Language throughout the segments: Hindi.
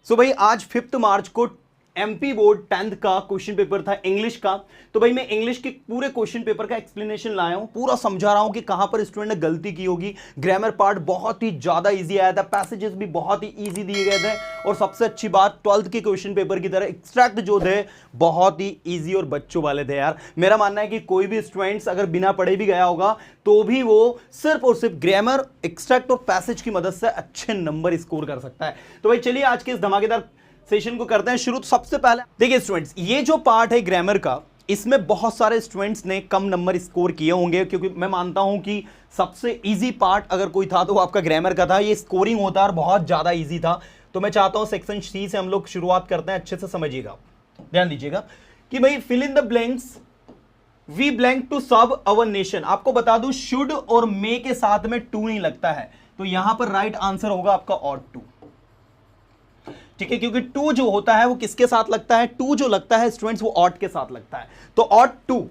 सो भाई आज 5 मार्च को एमपी बोर्ड 10th का क्वेश्चन पेपर था इंग्लिश का। तो भाई मैं इंग्लिश के पूरे क्वेश्चन पेपर का एक्सप्लेनेशन लाया हूं, पूरा समझा रहा हूं कि कहां पर स्टूडेंट ने गलती की होगी। ग्रामर पार्ट बहुत ही ज्यादा इजी आया था, पैसेजेस भी बहुत ही इजी दिए गए थे, और सबसे अच्छी बात 12th के क्वेश्चन पेपर की तरह एक्सट्रैक्ट जो थे बहुत ही ईजी और बच्चों वाले थे। यार मेरा मानना है कि कोई भी स्टूडेंट्स अगर बिना पढ़े भी गया होगा तो भी वो सिर्फ और सिर्फ ग्रामर, एक्सट्रैक्ट और पैसेज की मदद से अच्छे नंबर स्कोर कर सकता है। तो भाई चलिए आज के इस धमाकेदार सेशन को करते हैं शुरू। तो सबसे पहले देखिए स्टूडेंट्स, ये जो पार्ट है ग्रामर का, इसमें बहुत सारे स्टूडेंट्स ने कम नंबर स्कोर किए होंगे, क्योंकि मैं मानता हूं कि सबसे इजी पार्ट अगर कोई था तो वो आपका ग्रामर का था। ये स्कोरिंग होता है और बहुत ज्यादा इजी था। तो मैं चाहता हूं सेक्शन सी से हम लोग शुरुआत करते हैं। अच्छे से समझिएगा, ध्यान दीजिएगा कि भाई fill in the blanks we blank to serve our nation. आपको बता दूं शुड और मे के साथ में टू नहीं लगता है, तो यहां पर राइट आंसर होगा आपका ऑट टू। ठीक है, क्योंकि टू जो होता है वो किसके साथ लगता है, टू जो लगता है स्टूडेंट्स वो ऑट के साथ लगता है। तो ऑट टू,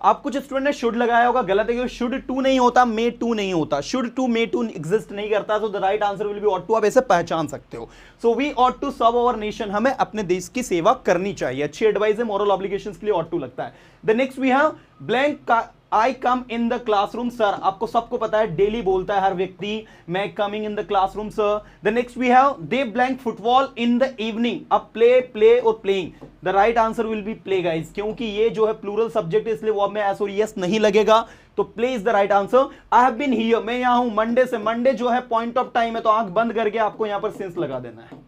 आप कुछ स्टूडेंट ने शुड लगाया होगा, गलत है, क्योंकि शुड टू नहीं होता, मे टू नहीं होता, should to may to exist नहीं करता। तो the right answer will be ought to. आप ऐसे पहचान सकते हो। So we ought to serve our nation, हमें अपने देश की सेवा करनी चाहिए। अच्छी एडवाइस है, मॉरल ऑब्लिगेशंस के लिए ऑट टू लगता है। The next we have blank I come in the classroom sir. आपको सबको पता है, डेली बोलता है हर व्यक्ति, मैं coming in the classroom sir. The next we have they blank football in the evening. अब प्ले, प्ले और playing, the right answer will be play guys, क्योंकि ये जो है प्लूरल सब्जेक्ट है इसलिए वो में एस और यस नहीं लगेगा। तो play is the right answer. I have been here, मैं यहां हूं मंडे से। मंडे जो है पॉइंट ऑफ टाइम है, तो आंख बंद करके आपको यहां पर सिंस लगा देना है।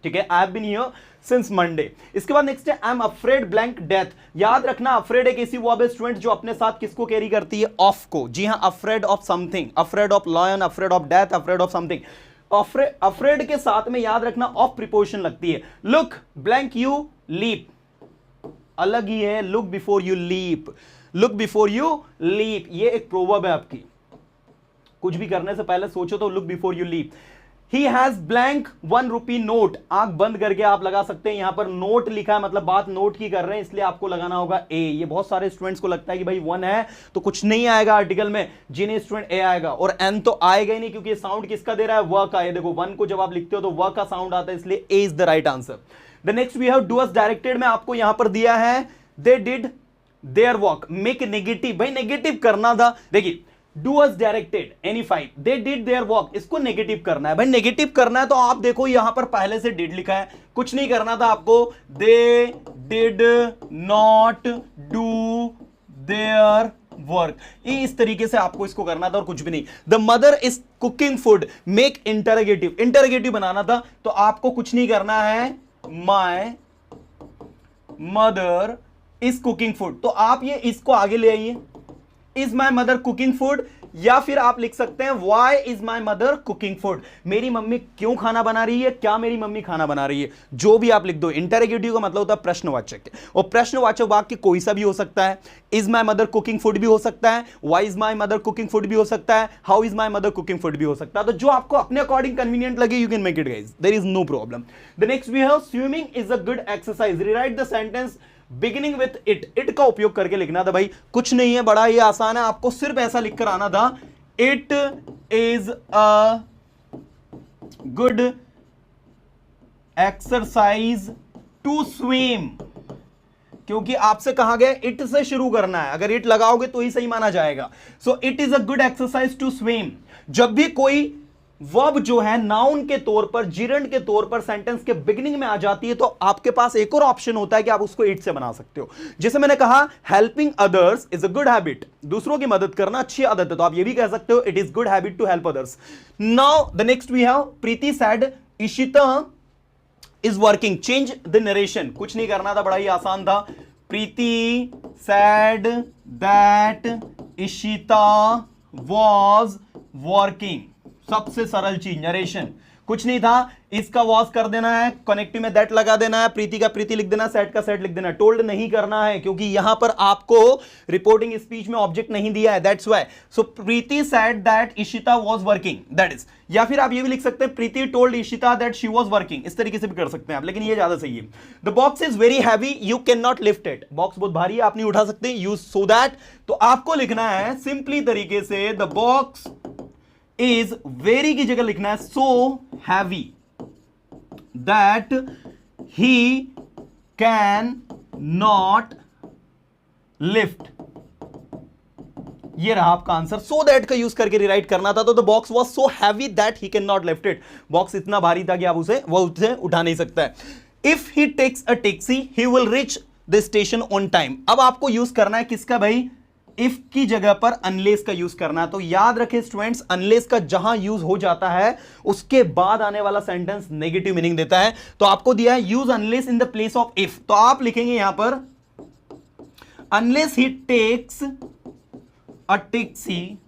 ठीक है, I have been here since Monday. इसके बाद नेक्स्ट है I am afraid blank death. याद रखना अफ्रेड एक ऐसी वर्ब है स्टूडेंट जो अपने साथ किसको कैरी करती है, ऑफ को। जी हां, afraid of something, afraid of lion, afraid of death, afraid of something. Afraid के साथ में याद रखना ऑफ प्रीपोजिशन लगती है। लुक ब्लैंक यू लीप, अलग ही है look before you leap. Look before you leap ये एक प्रोवर्ब है आपकी, कुछ भी करने से पहले सोचो तो look before you leap. He has blank 1 rupee note, आंख बंद करके आप लगा सकते हैं। यहां पर नोट लिखा है, मतलब बात नोट की कर रहे हैं, इसलिए आपको लगाना होगा ए। ये बहुत सारे स्टूडेंट्स को लगता है कि भाई 1 है तो कुछ नहीं आएगा आर्टिकल में, जिन्हें स्टूडेंट ए आएगा, और एन तो आएगा ही नहीं, क्योंकि साउंड किसका दे रहा है, व का। ये देखो 1 को जब आप लिखते हो तो व का साउंड आता है, इसलिए A is the right answer. The next we have do as directed में आपको यहां पर दिया है they did their work. Make negative, भाई नेगेटिव करना था। देखिए do us directed any 5, they did their work, इसको नेगेटिव करना है। भाई नेगेटिव करना है तो आप देखो यहां पर पहले से did लिखा है, कुछ नहीं करना था आपको। they did not do their work, इस तरीके से आपको इसको करना था और कुछ भी नहीं। the mother is cooking food, make interrogative, interrogative बनाना था, तो आपको कुछ नहीं करना है, my mother is cooking food। तो आप ये इसको आगे ले आइए, is my mother cooking food, या फिर आप लिख सकते हैं why is my mother cooking food, मेरी मम्मी क्यों खाना बना रही है, क्या मेरी मम्मी खाना बना रही है। जो भी आप लिख दो, इंटरोगेटिव का मतलब होता है प्रश्नवाचक, और प्रश्नवाचक वाक्य कोई सा भी हो सकता है। Is my mother cooking food भी हो सकता है, why is my mother cooking food भी हो सकता है, how is my mother cooking food भी हो सकता है। तो जो आपको अपने अकॉर्डिंग कन्वीनियंट लगे you can make it guys, there is no problem. The next we have swimming is a good exercise. Rewrite the sentence beginning with it, it का उपयोग करके लिखना था। भाई कुछ नहीं है, बड़ा ही आसान है, आपको सिर्फ ऐसा लिखकर आना था, it is a good exercise to swim, क्योंकि आपसे कहा गया इट से शुरू करना है, अगर इट लगाओगे तो ही सही माना जाएगा। So it is a good exercise to swim. जब भी कोई वर्ब जो है नाउन के तौर पर, जिरंड के तौर पर सेंटेंस के बिगिनिंग में आ जाती है, तो आपके पास एक और ऑप्शन होता है कि आप उसको इट से बना सकते हो। जैसे मैंने कहा helping others is a good habit, दूसरों की मदद करना अच्छी आदत है, तो आप ये भी कह सकते हो it is good habit to help others. Now the next we have Preeti said Ishita is working. Change the narration, कुछ नहीं करना था, बड़ा ही आसान था। Preeti said that Ishita was working, सबसे सरल चीज नरेशन, कुछ नहीं था, इसका वॉज कर देना है, कनेक्टिव में दैट लगा देना है, प्रीति का प्रीति लिख देना, सेट का सेट लिख देना। टोल्ड नहीं करना है, क्योंकि यहां पर आपको रिपोर्टिंग स्पीच में ऑब्जेक्ट नहीं दिया है, that's why. So Preeti said that Ishita was working, that is. या फिर आप ये भी लिख सकते हैं Preeti told Ishita that she was working, इस तरीके से भी कर सकते हैं आप, लेकिन ये ज्यादा सही है। The box is very heavy, you can not lift it, box बहुत भारी है, आप नहीं उठा सकते, यूज सो दैट। तो आपको लिखना है सिंपली तरीके से द बॉक्स इज वेरी की जगह लिखना है so heavy, that he can not lift. ये रहा आपका आंसर। सो दैट का यूज करके रिराइट करना था, तो the box was so heavy that he can not lift it. Box इतना भारी था कि आप उसे उठा नहीं सकता है। If he takes a taxi he will reach the station on time. अब आपको यूज करना है किसका भाई, इफ की जगह पर अनलेस का यूज करना है। तो याद रखें स्टूडेंट्स, अनलेस का जहां यूज हो जाता है उसके बाद आने वाला सेंटेंस नेगेटिव मीनिंग देता है। तो आपको दिया है use unless in the place of if, तो आप लिखेंगे यहां पर unless he takes a taxi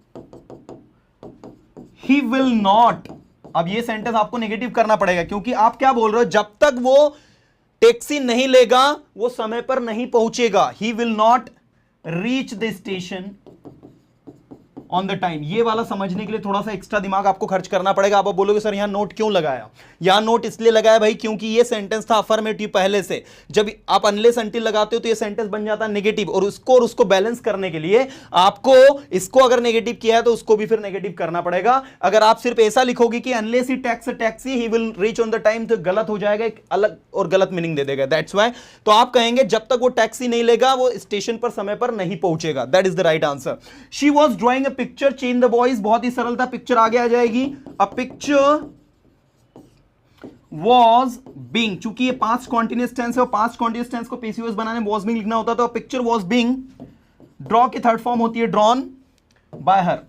he will not. अब ये सेंटेंस आपको नेगेटिव करना पड़ेगा, क्योंकि आप क्या बोल रहे हो, जब तक वो टैक्सी नहीं लेगा वो समय पर नहीं पहुंचेगा। ही will not reach the station on the time. ये वाला समझने के लिए थोड़ा सा एक्स्ट्रा दिमाग आपको खर्च करना पड़ेगा। आप बोलोगे सर यहां नोट क्यों लगाया, यहां नोट इसलिए लगाया भाई क्योंकि ये सेंटेंस था अफर्मेटिव पहले से। जब आप अनलेस अंटिल लगाते हो तो ये सेंटेंस बन जाता है नेगेटिव, और उसको बैलेंस करने के लिए आपको इसको अगर नेगेटिव किया है तो उसको भी फिर नेगेटिव करना पड़ेगा। अगर आप सिर्फ ऐसा लिखोगे कि unless he takes taxi he will reach on the time, तो गलत हो जाएगा, एक अलग और गलत मीनिंग दे देगा। दैट्स व्हाई तो आप कहेंगे जब तक वो टैक्सी नहीं लेगा वो स्टेशन पर समय पर नहीं पहुंचेगा। That is the right answer. She was drawing a picture change the boys, बहुत ही सरल था, पिक्चर आगे आ जाएगी। अ पिक्चर वॉज बीइंग, चूंकि ये पास्ट कॉन्टिन्यूअस टेंस है और पास्ट कॉन्टिन्यूअस टेंस को पीसीओएस बनाने वॉज बीइंग लिखना होता, तो पिक्चर वॉज बीइंग, ड्रॉ की थर्ड फॉर्म होती है ड्रॉन बाय हर।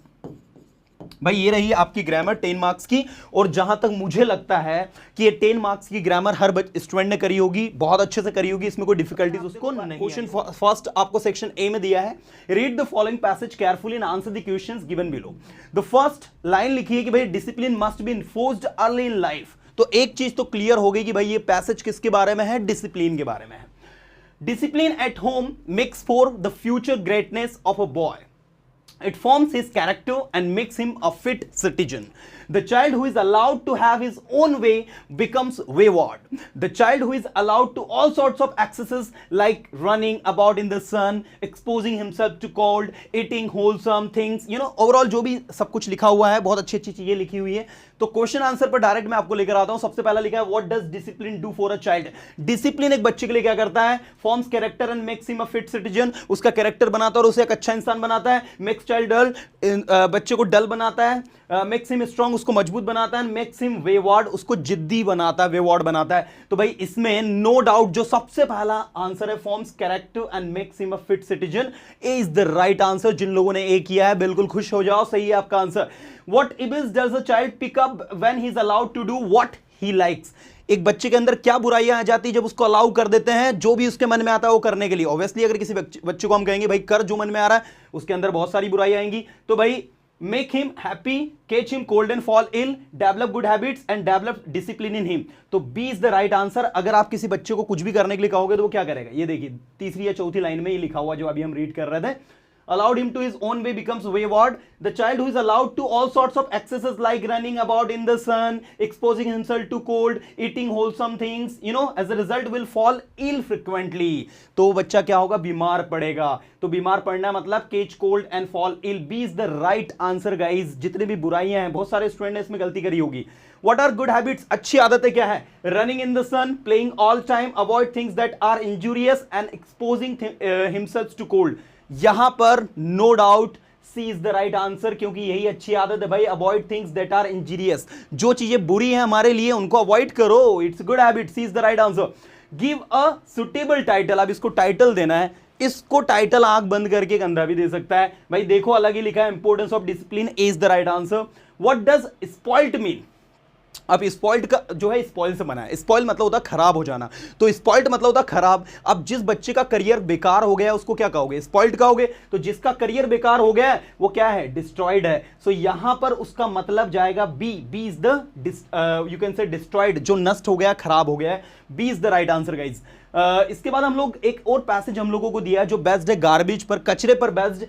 भाई ये रही आपकी ग्रामर 10 मार्क्स की, और जहां तक मुझे लगता है कि ये 10 मार्क्स की ग्रामर हर स्टूडेंट ने करी होगी, बहुत अच्छे से करी होगी, इसमें कोई डिफिकल्टीज उसको नहीं। क्वेश्चन फर्स्ट आपको सेक्शन ए में दिया है, read the following passage carefully and answer the questions given below. The first line लिखी है कि भाई discipline must be enforced early in life. तो एक चीज तो क्लियर हो गई कि भाई ये पैसेज किसके बारे में है, डिसिप्लिन के बारे में है। Discipline at home makes for the future greatness of a boy. It forms his character and makes him a fit citizen. The child who is allowed to have his own way becomes wayward. The child who is allowed to all sorts of excesses like running about in the sun, exposing himself to cold, eating wholesome things, overall जो भी सब कुछ लिखा हुआ है, बहुत अच्छी अच्छी चीजें लिखी हुई है। तो क्वेश्चन आंसर पर डायरेक्ट मैं आपको लेकर आता हूं। सबसे पहला लिखा है what does discipline do for a child. Discipline एक बच्चे के लिए क्या करता है, forms character and makes him a fit citizen, उसका कैरेक्टर बनाता है और उसे एक अच्छा इंसान बनाता है। मेक्स चाइल्ड डल, बच्चे को डल बनाता है। मेक्स हिम स्ट्रांग, उसको मजबूत बनाता है। मेक्स हिम वेवार्ड, उसको जिद्दी बनाता है, वेवार्ड बनाता है। तो भाई इसमें नो डाउट जो सबसे पहला आंसर है forms character and makes him a fit citizen, A is the right answer. जिन लोगों ने ए किया है बिल्कुल खुश हो जाओ, सही है आपका answer. What evils does a child pick up when he is allowed to do what he likes? एक बच्चे के अंदर क्या बुराइयां आ जाती है जब उसको अलाउ कर देते हैं जो भी उसके मन में आता है वो करने के लिए। ऑब्वियसली अगर किसी बच्चे को हम कहेंगे भाई कर जो मन में आ रहा है, उसके अंदर बहुत सारी बुराइयां आएंगी। तो भाई make him happy, catch him cold and fall ill, develop good habits and develop discipline in him. तो B is the right answer. अगर आप किसी बच्चे को कुछ भी करने के लिए कहोगे तो वो क्या करेगा, ये देखिए तीसरी या चौथी लाइन में ये लिखा हुआ जो अभी हम रीड कर रहे थे। Allowed him to his own way becomes wayward. The child who is allowed to all sorts of excesses like running about in the sun, exposing himself to cold, eating wholesome things, as a result will fall ill frequently. तो बच्चा क्या होगा, बीमार पड़ेगा। तो बीमार पड़ना मतलब catch cold and fall ill. B is the right answer guys. जितने भी बुराइयां हैं, बहुत सारे स्टूडेंट ने इसमें गलती करी होगी। What are good habits? अच्छी आदतें क्या है, running in the sun, playing all time, avoid things that are injurious and exposing himself to cold. यहां पर no doubt C is the right answer, क्योंकि यही अच्छी आदत है भाई, avoid things that are injurious. जो चीजें बुरी हैं हमारे लिए उनको अवॉइड करो, it's good habit, C is the right answer. Give a suitable title, अब इसको टाइटल देना है। इसको टाइटल आंख बंद करके एक अंधा भी दे सकता है भाई, देखो अलग ही लिखा है, importance of discipline is the right answer. What does spoiled mean. अब स्पॉइल्ड का जो है स्पॉइल से बना है, स्पॉइल मतलब होता खराब हो जाना, तो स्पॉइल्ड मतलब होता खराब। अब जिस बच्चे का करियर बेकार हो गया उसको क्या कहोगे, स्पॉइल्ड कहोगे। तो जिसका करियर बेकार हो गया वो क्या है, डिस्ट्रॉयड है। सो यहां पर उसका मतलब जाएगा B, B is the you can say destroyed, जो नष्ट हो गया, खराब हो गया है। B is the right answer guys. इसके बाद हम लोग एक और पैसेज हम लोगों को दिया है जो बेस्ड है गार्बेज पर, कचरे पर based.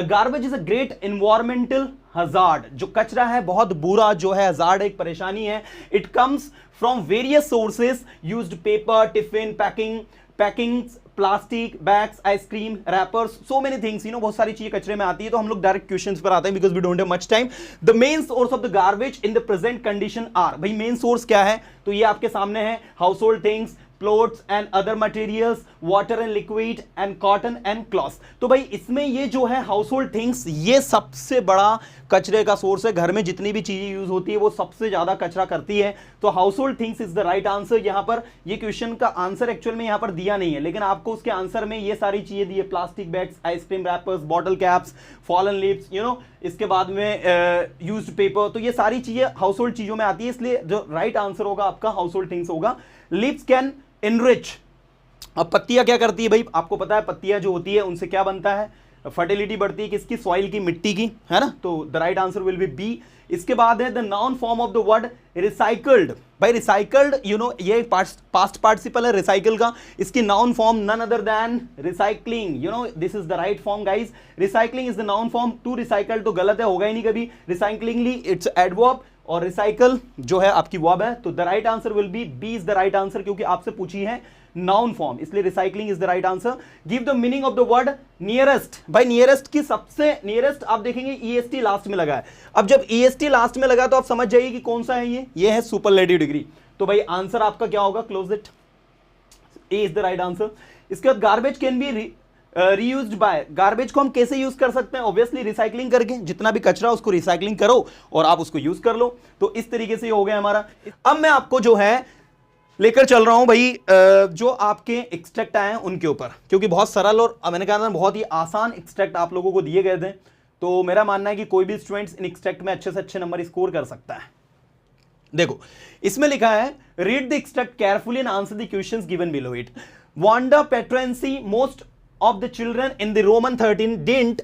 Garbage is a great environmental hazard, जो कचरा है बहुत बुरा जो है, हजार्ड एक परेशानी है। It comes from various sources used, paper, tiffin, packing, packings, plastic bags, ice cream, rappers, so many things, you know, बहुत सारी चीजें कचरे में आती है। तो हम लोग डायरेक्ट क्वेश्चंस पर आते हैं because we don't have much time. The main source of the garbage in the present condition are, भाई मेन सोर्स क्या है? तो ये आपके सामने है, household things, clothes and other materials, water and liquid and cotton and cloth। तो भाई इसमें ये जो है household things, ये सबसे बड़ा कचरे का सोर्स है। घर में जितनी भी चीजें यूज होती है वो सबसे ज्यादा कचरा करती है। तो household things is the right answer. यहां पर ये क्वेश्चन का आंसर एक्चुअल में यहां पर दिया नहीं है, लेकिन आपको उसके आंसर में ये सारी चीजें दी है, plastic bags, ice cream rappers, bottle caps, fallen leaves, you know, इसके बाद में यूज्ड पेपर। तो ये सारी चीजें हाउसहोल्ड चीजों में आती है, इसलिए जो राइट आंसर होगा आपका हाउसहोल्ड थिंग्स होगा। Leaves can enrich. अब पत्तियां क्या करती है भाई? आपको पता है पत्तियां जो होती है उनसे क्या बनता है? फर्टिलिटी बढ़ती है किसकी? सॉइल की, मिट्टी की, है ना। तो the right answer will be B. इसके बाद है the noun form of the word recycled. भाई रिसाइकल्ड, यू नो, ये पास्ट पार्टिसिपल है रिसाइकल का। इसकी noun form none other than recycling, you know, this is the right form guys. Recycling is the noun form. To recycle तो गलत है, होगा ही नहीं कभी। रिसाइकलिंगली इट्स एडवर्ब, और रिसाइकल जो है आपकी वर्ब है। तो the right answer will be B is the right answer, क्योंकि आपसे पूछी है नाउन फॉर्म, इसलिए recycling is the right answer. Give the meaning of the word nearest. भाई नियरेस्ट की सबसे नियरेस्ट आप देखेंगे ईएसटी लास्ट में लगा है। अब जब ईएसटी लास्ट में लगा तो आप समझ जाइए कि कौन सा है ये है सुपरलेटिव डिग्री। तो भाई आंसर आपका क्या होगा? Close it, A is the right answer. इसके बाद garbage can be reused by. Garbage को हम कैसे यूज कर सकते हैं? ऑब्वियसली रिसाइकलिंग करके, जितना भी कचरा उसको रिसाइकलिंग करो और आप उसको यूज कर लो। तो इस तरीके से हो गया हमारा। अब मैं आपको जो है लेकर चल रहा हूं भाई जो आपके एक्सट्रैक्ट आए हैं उनके ऊपर, क्योंकि बहुत सरल और मैंने कहा था बहुत ही आसान एक्सट्रैक्ट आप लोगों को दिए गए थे। तो मेरा मानना है कि कोई भी स्टूडेंट्स इन एक्सट्रैक्ट में अच्छे से अच्छे नंबर स्कोर कर सकता है। देखो इसमें लिखा है, read the extract carefully and answer the questions given below it. Wanda Petronski, most of the children in the Roman 13 didn't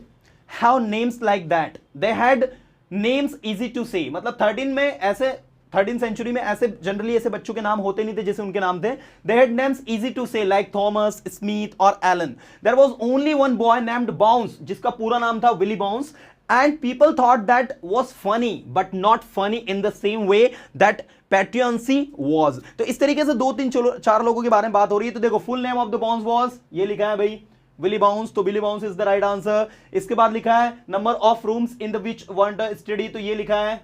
have names like that. They had names easy to say। मतलब 13 में ऐसे 13 सेंचुरी में ऐसे जनरली ऐसे बच्चों के नाम होते नहीं थे जैसे उनके नाम थे। They had names easy to say like Thomas, Smith और Allen. There was only one boy named Bounce, जिसका पूरा नाम था Willie Bounce, and people thought that was funny but not funny in the same way that Petriancy was। तो इस तरीके से 2-3-4 लोगों के बारे में बात हो रही है। तो देखो full name of the Bounce was, ये लिखा है भाई विली बाउंस, तो Willy Bounce is the right answer. इसके बाद लिखा है number of rooms in the which Wanda study, तो ये लिखा है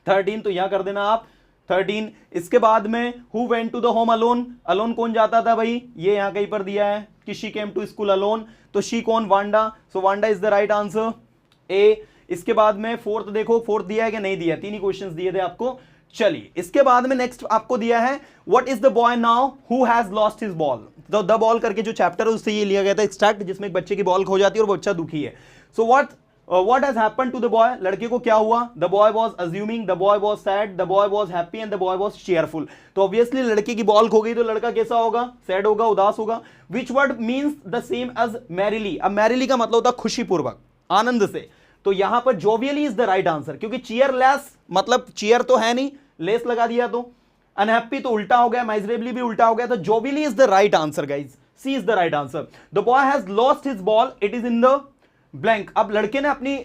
13, तो यहां कर देना आप 13। इसके बाद में who went to the home alone, alone कौन जाता था भाई? ये यहां कहीं पर दिया है कि she came to school alone, तो शी कौन? Wanda, so Wanda is the right answer, A. इसके बाद में फोर्थ देखो, फोर्थ दिया है कि नहीं दिया? 3 ही क्वेश्चंस दिए थे आपको। चलिए इसके बाद में नेक्स्ट आपको दिया है what is the boy now who has lost his ball. तो द बॉल करके जो चैप्टर है उससे ये लिया गया था एक्सट्रैक्ट, जिसमें एक बच्चे की बॉल खो जाती है और वो बच्चा दुखी है। So what has happened to the boy, लड़के को क्या हुआ? The boy was amusing, the boy was sad, the boy was happy and the boy was cheerful. तो ऑब्वियसली लड़के की बॉल खो गई तो लड़का कैसा होगा? सैड होगा, उदास होगा। Which word means the same as merrily. अब मैरिली का मतलब होता है खुशीपूर्वक, आनंद से। तो यहां पर जोवियली इज द राइट आंसर, क्योंकि चीयरलेस मतलब चीयर तो है नहीं, लेस लगा दिया तो अनहैप्पी तो उल्टा हो गया, माइजरेबली भी उल्टा हो गया। तो jovially is the right answer guys, C is the right answer. The boy has lost his ball, it is in the blank. अब लड़के ने अपनी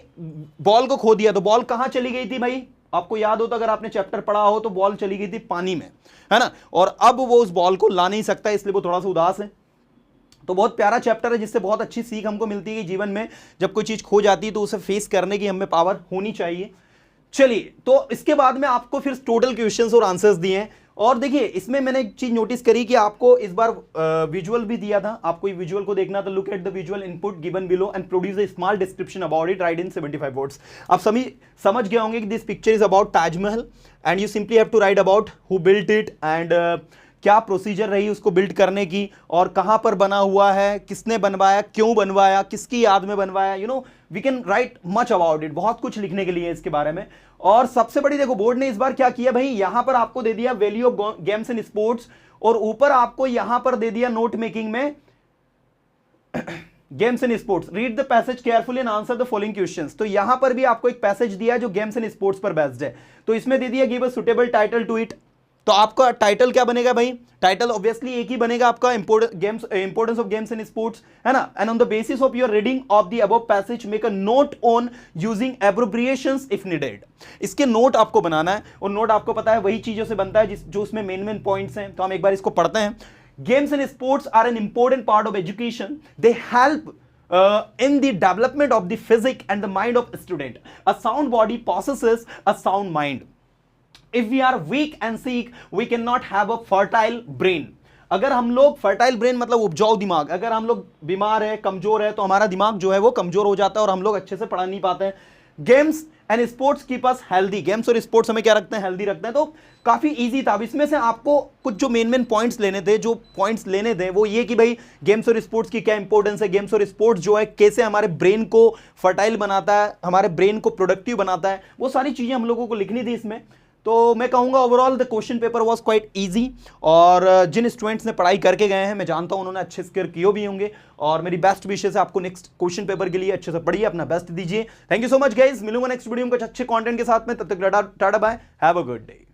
बॉल को खो दिया, तो बॉल कहां चली गई थी भाई? आपको याद हो तो, अगर आपने चैप्टर पढ़ा हो तो बॉल चली गई थी पानी में, है ना। और अब वो उस बॉल को ला नहीं सकता, इसलिए वो थोड़ा सा उदास है। तो बहुत प्यारा चैप्टर है जिससे बहुत अच्छी सीख हमको मिलती है कि जीवन में जब कोई चीज खो जाती है तो उसे फेस करने की हमें पावर होनी चाहिए। चलिए तो इसके बाद में आपको फिर टोटल क्वेश्चंस और आंसर्स दिए हैं। और देखिए इसमें मैंने एक चीज नोटिस करी कि आपको इस बार विजुअल भी दिया था, आपको विजुअल को देखना था। Look at the visual input given below and produce a small description about it, write in 75 words. आप सभी समझ गए होंगे कि this picture is about Taj Mahal and you simply have to write about who built it and क्या प्रोसीजर रही उसको बिल्ड करने की, और कहां पर बना हुआ है, किसने बनवाया, क्यों बनवाया, किसकी याद में बनवाया। You know we can write much about it, बहुत कुछ लिखने के लिए इसके बारे में। और सबसे बड़ी देखो बोर्ड ने इस बार क्या किया भाई, यहां पर आपको दे दिया value of games and sports, और ऊपर आपको यहां पर दे दिया नोट मेकिंग में games and sports. Read the passage carefully and answer the following questions. तो यहां पर भी आपको एक पैसेज दिया जो गेम्स एंड स्पोर्ट्स पर बेस्ड है। तो इसमें दे दिया give a suitable title to it. तो आपका टाइटल क्या बनेगा भाई? टाइटल ऑब्वियसली एक ही बनेगा आपका, importance of games and sports, है ना। And on the basis of your reading of the above passage make a note on using abbreviations if needed. इसके नोट आपको बनाना है, और नोट आपको पता है वही चीजों से बनता है जो उसमें मेन पॉइंट्स हैं। तो हम एक बार इसको पढ़ते हैं। Games and sports are an important part of education, they help in the development of the physique and the mind of student. A sound body possesses a sound mind. If we are weak and sick, we cannot have a fertile brain. अगर हम लोग फर्टाइल ब्रेन मतलब उपजाऊ दिमाग, अगर हम लोग बीमार है, कमजोर है, तो हमारा दिमाग जो है वो कमजोर हो जाता है और हम लोग अच्छे से पढ़ नहीं पाते हैं. Games and sports keep us healthy. Games और स्पोर्ट्स हमें क्या रखते हैं? हेल्दी रखते हैं. तो काफी इजी था. अब इसमें से आपको कुछ जो मेन पॉइंट्स लेने थे, जो पॉइंट्स लेने थे वो ये कि भाई गेम्स और स्पोर्ट्स की क्या इंपॉर्टेंस है, गेम्स और स्पोर्ट्स जो है कैसे हमारे ब्रेन को फर्टाइल बनाता है, हमारे ब्रेन को प्रोडक्टिव बनाता है, वो सारी चीजें हम लोगों को लिखनी थी इसमें. तो मैं कहूंगा overall the question paper was quite easy, और जिन स्टूडेंट्स ने पढ़ाई करके गए हैं मैं जानता हूं उन्होंने अच्छे स्कोर किए भी होंगे, और मेरी बेस्ट विशेस है आपको नेक्स्ट क्वेश्चन पेपर के लिए. अच्छे से पढ़िए, अपना बेस्ट दीजिए. Thank you so much guys. मिलूंगा नेक्स्ट वीडियो में कुछ अच्छे कंटेंट के साथ में. तब तक टाटा bye, have a good day.